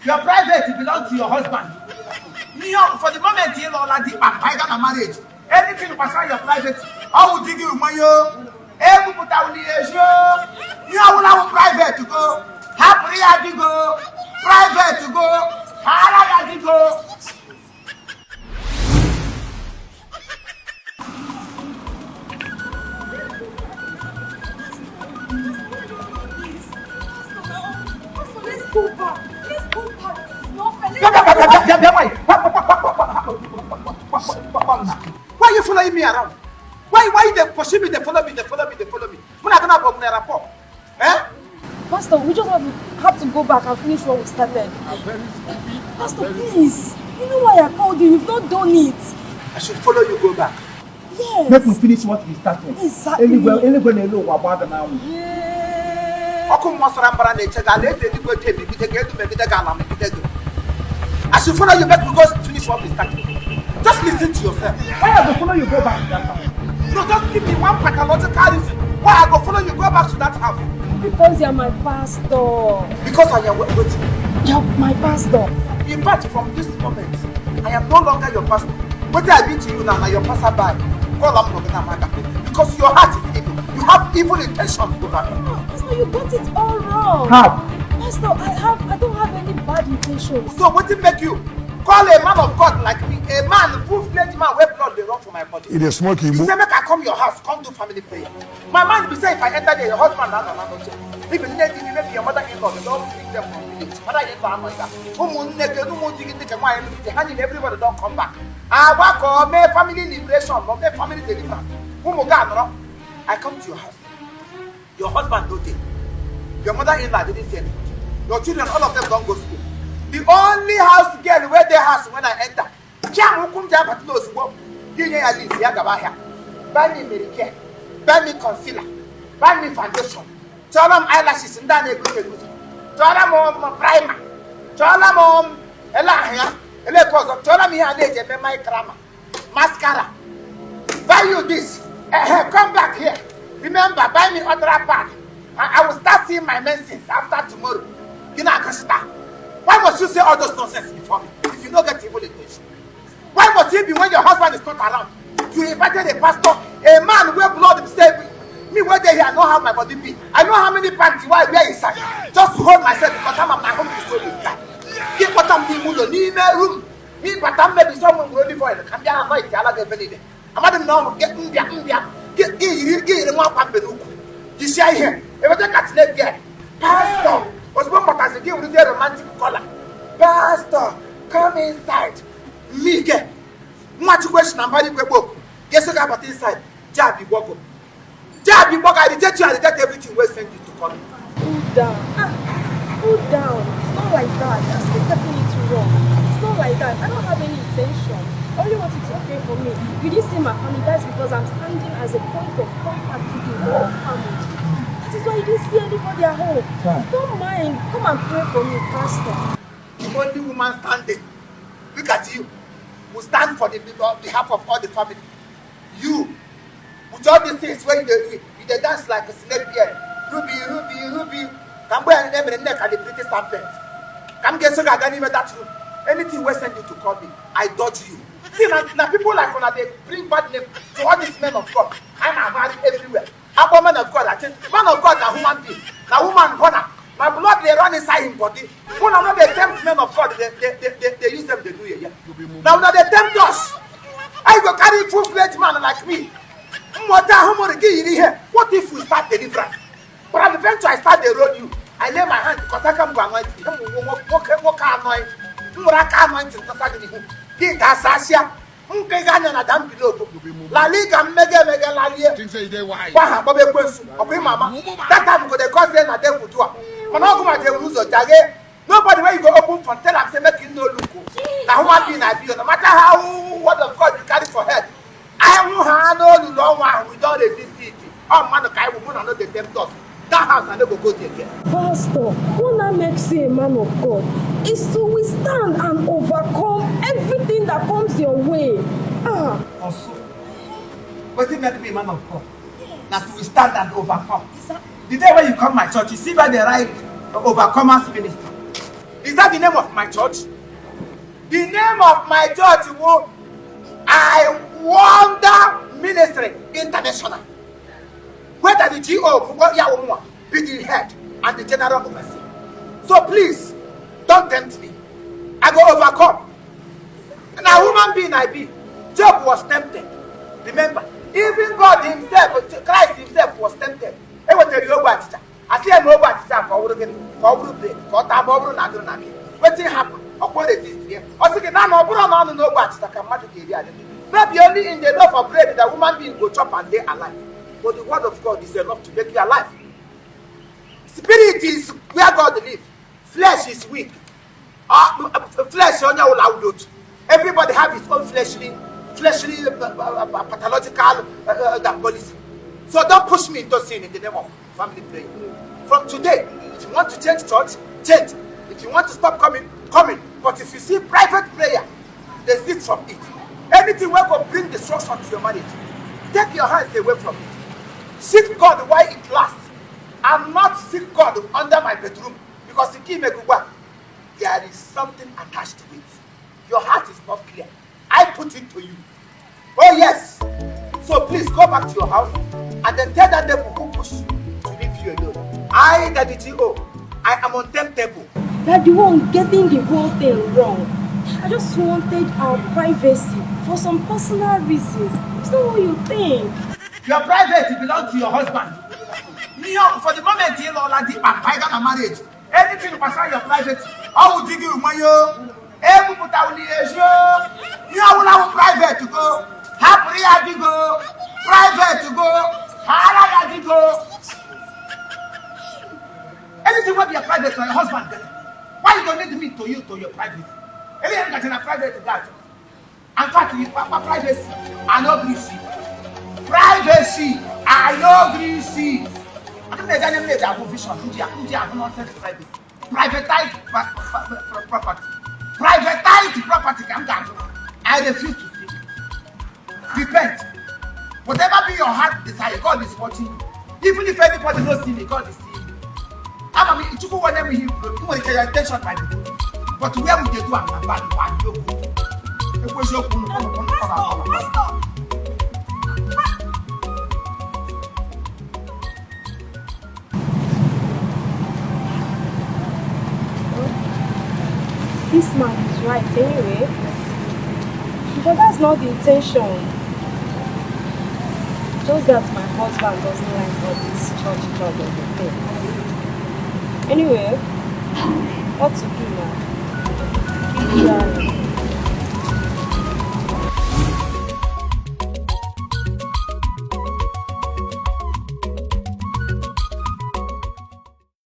Your private belongs to your husband. For the moment, you know, like the marriage. Anything concerning your private, I will dig you money. Every put out the issue. You have private to go. Happy to go. Private to go. How to go. Let's go back. It's not Why are you following me around? Why they pursue me? They follow me. When I gonna go rapport? Eh? Pastor, we just have to go back and finish what we started. Pastor, please. You know why I called you? You've not done it. I should follow you go back. Yes. Let me finish what we started. Exactly. Anywhere know about now. I should follow you back to go finish what we started. Just listen to yourself. Why I go follow you go back to that house? No, just give me one pathological reason why I go follow you go back to that house. Because you're my pastor. Because I am waiting. You're my pastor. In fact, from this moment, I am no longer your pastor. What I be to you now, your pastor by. Because your heart is evil. You have evil intentions over me. Pastor, you got it all wrong. How? Pastor, I don't have any bad intentions. So what did make you call a man of God like me, a man, full-fledged man where blood they run for my body? It is smoking. You say make I come your house, come do family prayer. My mind be say if I enter there, your husband and if you need to maybe your mother-in-law, they don't bring them from village. Mother-in-law, everybody don't come back. I work on my family liberation, or my family deliverance. I come to your house. Your husband don't take. Your mother-in-law didn't say anything. Your children, all of them don't go to school. The only house girl where they house when I enter. Buy me Medicare, buy me concealer, buy me foundation. Tell them eyelashes in that neighborhood. Tell them primer. Tell them tell them here my grammar. Mascara. Buy you this. Come back here. Remember, buy me other pad. I will start seeing my menses after tomorrow. Why must you say all those nonsense before me if you don't get evil intention? Why must it be when your husband is not around? You invited a pastor, a man where blood is saved. Me where they here, I know how my body be. I know how many pants I wear inside. Just to hold myself because I'm at my home to show this guy. Get what I'm doing, need my room. Me, but I'm maybe someone will live for it. Come down and fight the other day. I'm not know get India. Get in one pamperuku. You see here, if I take a slave girl, pastor. Was one but as a girl with a romantic color. Pastor, come inside. Me get much question and body book. Guess what about inside? Jabby walk. Jabby walk, I reject you, I reject everything we send you to call me. Cool down. It's not like that. You're still getting it wrong. It's not like that. I don't have any intention. I only want it to okay for me. You didn't see my family, that's because I'm standing as a point of contact to the whole family. That is why you didn't see anybody at home. Don't mind. Come and pray for me, Pastor. The only woman standing. Look at you. We stand for the behalf of all the family. You, with all these things where you dance like a slave girl. Ruby. Come wear a name in the neck and the pretty serpent. Come get so I can't even that room. Anything we send you to call me, I dodge you. See, now people like when they bring bad name to all these men of God. I'm a man everywhere. I'm a man of God. I think man of God, a human being. Now woman, honor. My blood they run inside him body. When I'm not the tempt men of God, they use them to do it. Yeah. Now they tempt us. I go carry full-fledged man like me. What if we start deliverance? But at the venture I start the road you. I lay my hand because I can't go anoint. What Sasia. La Liga mega la Liga. That time they cause them at them would do. Nobody where you go open for tell and say make you no look. Now human being I be no matter how what of God you carry for head. I won't no long one we don't resist it. Oh man, I will not know the tempt us. That house I never go there again. Pastor, what that makes you a man of God is to withstand and overcome everything that comes your way. Also, what it meant to be a man of God? Now to withstand and overcome. The day when you come to my church, you see by the right overcomers ministry. Is that the name of my church? The name of my church will I Wonder Ministry International. Whether the GO be the head and the general overseer. So please, don't tempt me. I go overcome. And a human being I be. Job was tempted. Remember, even God himself, Christ himself was tempted. He was a yoga teacher. I see a yoga teacher for what happened? Upon resist here. I say, no, maybe only in the loaf of bread that woman being go chop and they alive. But the word of God is enough to make you alive. Spirit is where God lives. Flesh is weak. Flesh on your loud. Everybody have his own fleshly pathological diabolism. So don't push me into sin in the name of family prayer. From today, if you want to change church, change. If you want to stop coming, coming. But if you see private prayer, desist from it. Anything where will bring destruction to your marriage, take your hands away from it. Seek God while it lasts, and not seek God under my bedroom, because the key may go back. There is something attached to it. Your heart is not clear. I put it to you. Oh yes. So please go back to your house and then tell that devil who pushed you to leave you alone. I, Daddy G.O., I am untemptable. You're the one getting the whole thing wrong. I just wanted our privacy for some personal reasons. It's not what you think. Your privacy belongs to your husband. For the moment, you know, like the marriage. Anything concerning your privacy, I will dig you money. Every put out the issue. You will have private to go. Happy to go. Private to go. Hard to go. Anything will be a private for your husband. Why you don't need me to you to your privacy? Anything that's in a private guard. In fact, my privacy, I know greasy. Privacy, I know greasy. I don't know if I have vision. I have nonsense privacy. Privatize property. Privatize the property. I refuse to see it. Repent. Whatever be your heart desire, God is watching you. Even if anybody knows see me, God is seeing you. I mean, you go whenever you your intention by the way. But where would you do a bad one? It was your This man is right anyway. But that's not the intention. Just that my husband doesn't like all this church job everything. Anyway, what to do now? Keep trying.